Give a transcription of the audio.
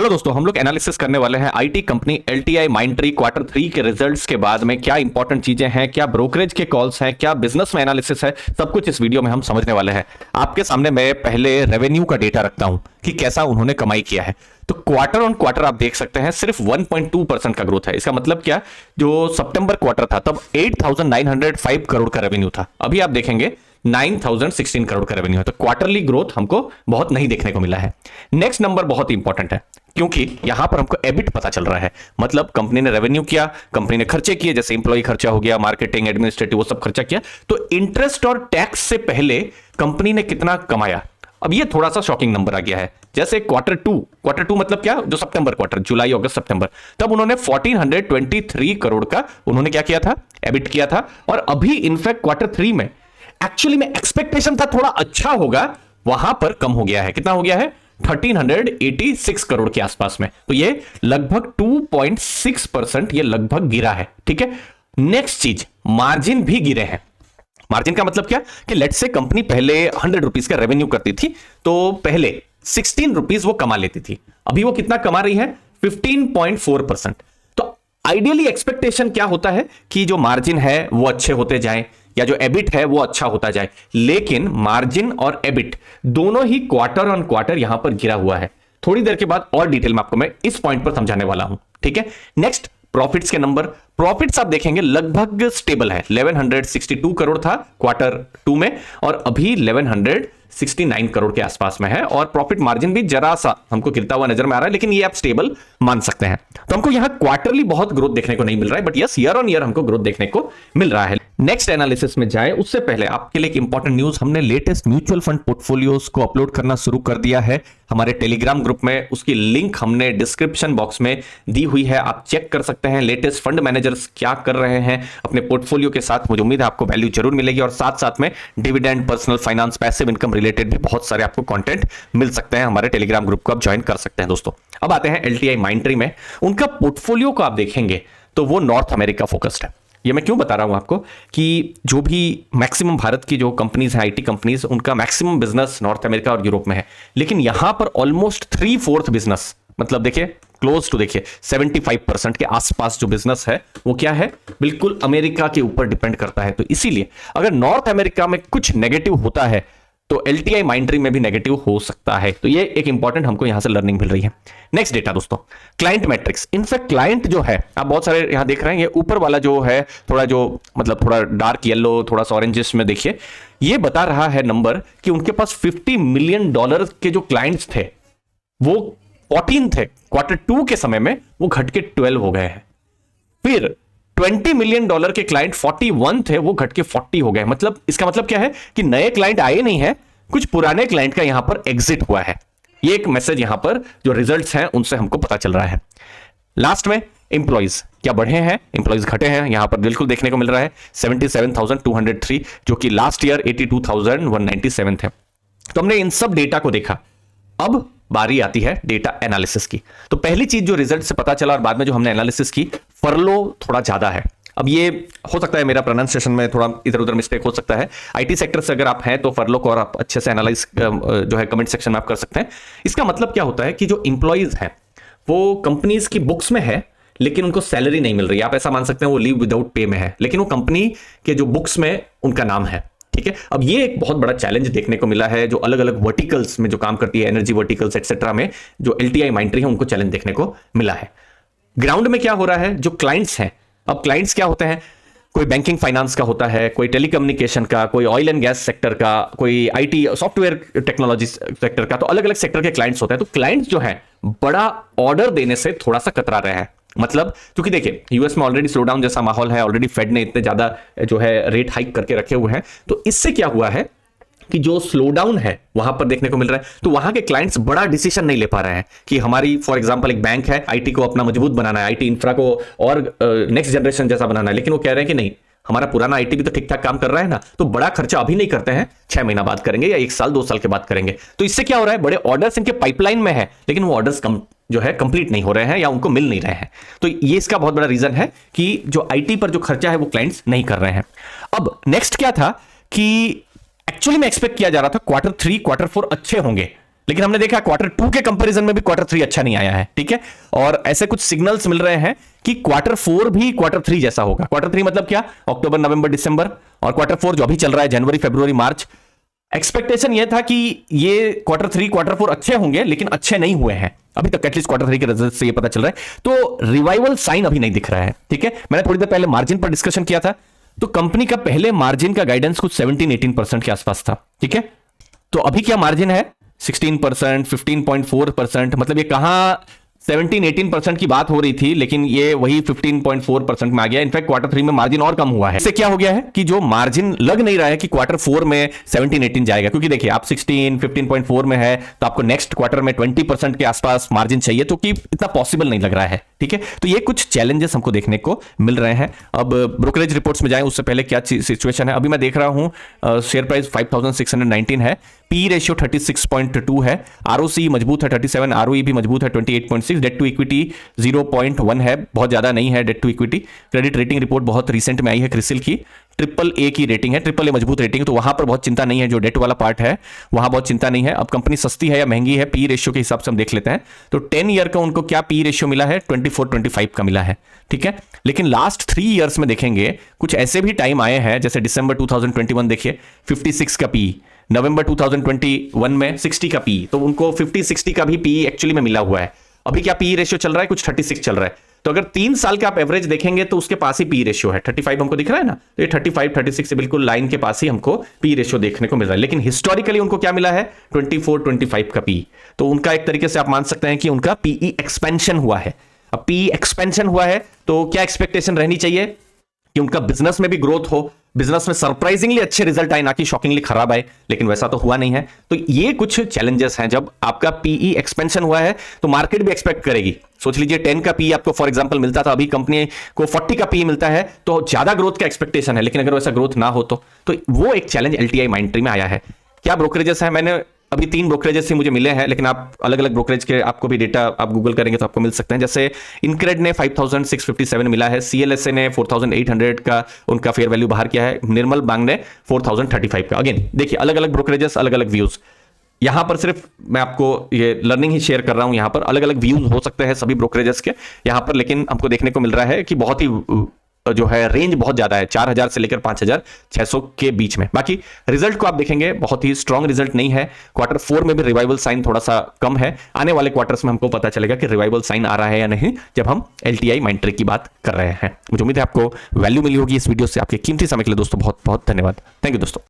Hello दोस्तों, हम लोग एनालिसिस करने वाले हैं IT company LTI Mindtree quarter 3 के रिजल्ट्स के बाद में क्या इंपॉर्टेंट चीजें हैं, क्या ब्रोकरेज के कॉल्स हैं, क्या बिजनेस में एनालिसिस है, सब कुछ इस वीडियो में हम समझने वाले हैं। आपके सामने मैं पहले रेवेन्यू का डेटा रखता हूं कि कैसा उन्होंने कमाई किया है। तो क्वार्टर ऑन क्वार्टर आप देख सकते हैं सिर्फ 1.2% का ग्रोथ है। इसका मतलब क्या, जो सितंबर क्वार्टर था तब 8,905 करोड़ का रेवेन्यू था, अभी आप देखेंगे 9,016 करोड़ का रेवेन्यू है। तो क्वार्टरली ग्रोथ हमको बहुत नहीं देखने को मिला है। नेक्स्ट नंबर बहुत इंपॉर्टेंट है क्योंकि यहां पर हमको एबिट पता चल रहा है, मतलब कंपनी ने रेवेन्यू किया, कंपनी ने खर्चे किए, जैसे इंप्लॉय खर्चा हो गया, मार्केटिंग, एडमिनिस्ट्रेटिव, वो सब खर्चा किया, तो इंटरेस्ट और टैक्स से पहले कंपनी ने कितना कमाया। अब ये थोड़ा सा शॉकिंग नंबर आ गया है। जैसे क्वार्टर टू मतलब क्या, जो सितंबर क्वार्टर, जुलाई अगस्त सितंबर, तब उन्होंने 1423 करोड़ का उन्होंने क्या किया था, एबिट किया था। और अभी इनफैक्ट क्वार्टर 3 में एक्चुअली में एक्सपेक्टेशन था थोड़ा अच्छा होगा, वहां पर कम हो गया है। कितना हो गया है, 1386 करोड़ के आसपास में। तो ये लगभग 2.6% ये लगभग गिरा है। ठीक है, नेक्स्ट चीज, मार्जिन भी गिरे हैं। मार्जिन का मतलब क्या कि लेट्स से कंपनी पहले 100 रुपीज का रेवेन्यू करती थी तो पहले 16 रुपीज वो कमा लेती थी, अभी वो कितना कमा रही है, 15.4%। तो आइडियली एक्सपेक्टेशन क्या होता है कि जो मार्जिन है वो अच्छे होते जाएं या जो एबिट है वो अच्छा होता जाए, लेकिन मार्जिन और एबिट दोनों ही क्वार्टर ऑन क्वार्टर यहां पर गिरा हुआ है। थोड़ी देर के बाद और डिटेल में आपको मैं इस पॉइंट पर समझाने वाला हूं। ठीक है, नेक्स्ट प्रॉफिट्स के नंबर। प्रॉफिट्स आप देखेंगे लगभग स्टेबल है, 1162 करोड़ था क्वार्टर 2 में और अभी 1169 करोड़ के आसपास में है। और प्रॉफिट मार्जिन भी जरा सा हमको गिरता हुआ नजर में आ रहा है, लेकिन ये आप स्टेबल मान सकते हैं। तो हमको यहां क्वार्टरली बहुत ग्रोथ देखने को नहीं मिल रहा है, but yes year on year हमको ग्रोथ देखने को मिल रहा है। नेक्स्ट एनालिसिस में जाए उससे पहले आपके लिए एक इंपॉर्टेंट न्यूज, हमने लेटेस्ट म्यूचुअल फंड पोर्टफोलियोज को अपलोड करना शुरू कर दिया है हमारे टेलीग्राम ग्रुप में। उसकी लिंक हमने डिस्क्रिप्शन बॉक्स में दी हुई है, आप चेक कर सकते हैं लेटेस्ट फंड मैनेजर्स क्या कर रहे हैं अपने पोर्टफोलियो के साथ। मुझे उम्मीद है आपको वैल्यू जरूर मिलेगी और साथ साथ में dividend, personal finance, passive income related भी बहुत सारे आपको कंटेंट मिल सकते हैं। हमारे टेलीग्राम ग्रुप को आप ज्वाइन कर सकते हैं दोस्तों। अब आते हैं एलटीआई माइंडट्री में, उनका पोर्टफोलियो को आप देखेंगे तो वो नॉर्थ अमेरिका फोकस्ड है। ये मैं क्यों बता रहा हूं आपको कि जो भी मैक्सिमम भारत की जो कंपनीज हैं, आईटी कंपनीज, उनका मैक्सिमम बिजनेस नॉर्थ अमेरिका और यूरोप में है, लेकिन यहां पर ऑलमोस्ट 3/4 बिजनेस, मतलब देखिए क्लोज टू, देखिए 75% के आसपास जो बिजनेस है वो क्या है, बिल्कुल अमेरिका के ऊपर डिपेंड करता है। तो इसीलिए अगर नॉर्थ अमेरिका में कुछ नेगेटिव होता है तो एलटीआई माइंडट्री में भी नेगेटिव हो सकता है। तो ये एक इंपॉर्टेंट हमको यहां से लर्निंग मिल रही है। नेक्स्ट डेटा दोस्तों, क्लाइंट मैट्रिक्स। इनफैक्ट क्लाइंट जो है, आप बहुत सारे यहां देख रहे हैं, ये ऊपर वाला जो है थोड़ा, जो मतलब थोड़ा डार्क येलो, थोड़ा सा ऑरेंजिश में देखिए, ये बता रहा है नंबर कि उनके पास $50 मिलियन के जो क्लाइंट्स थे वो 14 थे क्वार्टर 2 के समय में, वो घट के 12 हो गए हैं। फिर $20 मिलियन के क्लाइंट 41 थे, वो घट के 40 हो गए। मतलब इसका मतलब क्या है कि नए क्लाइंट आए नहीं है, कुछ पुराने क्लाइंट का यहां पर एग्जिट हुआ है। ये एक मैसेज यहां पर जो रिजल्ट्स हैं उनसे हमको पता चल रहा है। लास्ट में एम्प्लॉइज क्या बढ़े हैं, एम्प्लॉइज घटे हैं, यहां पर बिल्कुल देखने को मिल रहा है 77,203, जो कि लास्ट ईयर 82,197 थे। तो हमने इन सब डेटा को देखा। अब बारी आती है डेटा एनालिसिस की। तो पहली चीज जो रिजल्ट से पता चला और बाद में जो हमने एनालिसिस की, फर्लो थोड़ा ज्यादा है। अब ये हो सकता है मेरा प्रोनाउंसिएशन में थोड़ा इधर उधर मिस्टेक हो सकता है। आईटी सेक्टर से अगर आप हैं तो फर्लो को और आप अच्छे से एनालाइज जो है कमेंट सेक्शन में आप कर सकते हैं। इसका मतलब क्या होता है कि जो इंप्लॉइज हैं वो कंपनीज की बुक्स में है, लेकिन उनको सैलरी नहीं मिल रही। आप ऐसा मान सकते हैं वो लीव विदाउट पे में है, लेकिन वो कंपनी के जो बुक्स में उनका नाम है। ठीक है, अब ये एक बहुत बड़ा चैलेंज देखने को मिला है जो अलग अलग वर्टिकल्स में जो काम करती है, एनर्जी वर्टिकल्स एक्सेट्रा में, जो एलटीआई माइंडट्री है उनको चैलेंज देखने को मिला है। ग्राउंड में क्या हो रहा है, जो क्लाइंट्स हैं, अब क्लाइंट्स क्या होते हैं, कोई बैंकिंग फाइनेंस का होता है, कोई टेलीकम्युनिकेशन का, कोई ऑयल एंड गैस सेक्टर का, कोई आईटी सॉफ्टवेयर टेक्नोलॉजी सेक्टर का, तो अलग अलग सेक्टर के क्लाइंट्स होते हैं। तो क्लाइंट्स जो है बड़ा ऑर्डर देने से थोड़ा सा कतरा रहे हैं। मतलब क्योंकि देखिए यूएस में ऑलरेडी स्लो डाउन जैसा माहौल है, ऑलरेडी फेड ने इतने ज्यादा जो है रेट हाइक करके रखे हुए हैं, तो इससे क्या हुआ है कि जो स्लो डाउन है वहां पर देखने को मिल रहा है। तो वहां के क्लाइंट्स बड़ा डिसीजन नहीं ले पा रहे हैं कि हमारी, फॉर एग्जांपल एक बैंक है, आईटी को अपना मजबूत बनाना है, आईटी इंफ्रा को और नेक्स्ट जनरेशन जैसा बनाना है, लेकिन वो कह रहे हैं कि नहीं, हमारा पुराना आईटी भी तो ठीक ठाक काम कर रहा है ना, तो बड़ा खर्चा अभी नहीं करते हैं, 6 महीना बाद करेंगे या 1 साल 2 साल के बाद करेंगे। तो इससे क्या हो रहा है, बड़े ऑर्डर्स इनके पाइपलाइन में है, लेकिन वो ऑर्डर्स कम जो है कंप्लीट नहीं हो रहे हैं या उनको मिल नहीं रहे हैं। तो ये इसका बहुत बड़ा रीजन है कि जो आईटी पर जो खर्चा है वो क्लाइंट्स नहीं कर रहे हैं। अब नेक्स्ट क्या था कि एक्चुअली में एक्सपेक्ट किया जा रहा था क्वार्टर 3 क्वार्टर 4 अच्छे होंगे, लेकिन हमने देखा क्वार्टर 2 के कंपैरिजन में भी क्वार्टर 3 अच्छा नहीं आया है, ठीक है। और ऐसे कुछ सिग्नल्स मिल रहे हैं कि क्वार्टर 4 भी क्वार्टर 3 जैसा होगा। क्वार्टर 3 मतलब क्या, अक्टूबर नवंबर दिसंबर, और क्वार्टर 4 जो अभी चल रहा है जनवरी फरवरी मार्च। एक्सपेक्टेशन यह था कि ये क्वार्टर 3 क्वार्टर 4 अच्छे होंगे, लेकिन अच्छे नहीं हुए हैं अभी तक, एटलीस्ट क्वार्टर 3 के रिजल्ट से ये पता चल रहा है। तो रिवाइवल साइन अभी नहीं दिख रहा है, ठीक है। मैंने थोड़ी देर पहले मार्जिन पर डिस्कशन किया था, तो कंपनी का पहले मार्जिन का गाइडेंस कुछ 17-18% के आसपास था, ठीक है। तो अभी क्या मार्जिन है, 16%, 15.4%, मतलब ये कहां 17-18% की बात हो रही थी, लेकिन ये वही 15.4% में आ गया। इनफैक्ट क्वार्टर 3 में मार्जिन और कम हुआ है। इससे क्या हो गया है कि जो मार्जिन लग नहीं रहा है कि क्वार्टर 4 में 17-18 जाएगा, क्योंकि देखिए आप 15.4 में है, तो आपको नेक्स्ट क्वार्टर में 20% के आसपास मार्जिन चाहिए, तो कि इतना पॉसिबल नहीं लग रहा है, ठीक है। तो ये कुछ चैलेंजेस हमको देखने को मिल रहे हैं। अब ब्रोकरेज रिपोर्ट्स में जाएं उससे पहले क्या सिचुएशन है। अभी मैं देख रहा हूं शेयर प्राइस 5619 है, पी रेशियो 36.2 है, आरओसी मजबूत है 37, आरओई भी मजबूत है 28.6, डेट टू इक्विटी 0.1 है, बहुत ज्यादा नहीं है debt to equity. Credit rating report बहुत रिसेंट में आई है क्रिसिल की, AAA की रेटिंग है, AAA मजबूत रेटिंग, तो वहां पर बहुत चिंता नहीं है। जो डेट वाला पार्ट है वहां बहुत चिंता नहीं है। अब कंपनी सस्ती है या महंगी है, पी रेशियो के हिसाब से हम देख लेते हैं। तो 10 ईयर का उनको क्या पी रेशियो मिला है, 24-25 का मिला है, ठीक है। लेकिन लास्ट 3 ईयर्स में देखेंगे कुछ ऐसे भी टाइम आए हैं, जैसे दिसंबर 2021 देखिए 56 का पी, नवंबर 2021 में 60 का पी, तो उनको 50-60 का भी पी एक्चुअली में मिला हुआ है। अभी क्या पी रेशियो चल रहा है, कुछ 36 चल रहा है। तो अगर 3 साल का आप एवरेज देखेंगे तो उसके पास ही पी रेशियो है 35 हमको दिख रहा है ना, तो ये 35-36 से बिल्कुल लाइन के पास ही हमको पी रेशियो देखने को मिल रहा है। लेकिन हिस्टोरिकली उनको क्या मिला है, 24-25 का पी। तो उनका एक तरीके से आप मान सकते हैं कि उनका पीई एक्सपेंशन हुआ है। अब पीई एक्सपेंशन हुआ है तो क्या एक्सपेक्टेशन रहनी चाहिए कि उनका बिजनेस में भी ग्रोथ हो, बिजनेस में सरप्राइजिंगली अच्छे रिजल्ट आए, ना कि शॉकिंगली खराब आए, लेकिन वैसा तो हुआ नहीं है। तो ये कुछ चैलेंजेस हैं। जब आपका पीई एक्सपेंशन हुआ है तो मार्केट भी एक्सपेक्ट करेगी। सोच लीजिए 10 का पी आपको फॉर एग्जांपल मिलता था, अभी कंपनी को 40 का पी मिलता है, तो ज्यादा ग्रोथ का एक्सपेक्टेशन है। लेकिन अगर वैसा ग्रोथ ना हो तो वो एक चैलेंज एलटीआई माइंडट्री में आया है। क्या ब्रोकरेजेस है, मैंने अभी 3 ब्रोकरेजेस से मुझे मिले हैं, लेकिन आप अलग अलग ब्रोकरेज के आपको भी डेटा आप गूगल करेंगे तो आपको मिल सकते हैं। जैसे इनक्रेड ने 5657 मिला है, सीएलएसए ने 4800 का उनका फेयर वैल्यू बाहर किया है, निर्मल बैंक ने 4035 का। अगेन देखिए अलग अलग ब्रोकरेजेस, अलग अलग व्यूज। यहां पर सिर्फ मैं आपको ये लर्निंग ही शेयर कर रहा हूं, यहां पर अलग अलग व्यूज हो सकते हैं सभी ब्रोकरेजेस के यहां पर, लेकिन हमको देखने को मिल रहा है कि बहुत ही जो है रेंज बहुत ज्यादा है, 4000 से लेकर 5600 के बीच में। बाकी रिजल्ट को आप देखेंगे बहुत ही स्ट्रांग रिजल्ट नहीं है। क्वार्टर 4 में भी रिवाइवल साइन थोड़ा सा कम है। आने वाले क्वार्टर्स में हमको पता चलेगा कि रिवाइवल साइन आ रहा है या नहीं, जब हम एलटीआई माइंडट्री की बात कर रहे हैं। मुझे उम्मीद है आपको वैल्यू मिली होगी इस वीडियो से। आपके कीमती समय के लिए दोस्तों बहुत बहुत धन्यवाद। थैंक यू दोस्तों।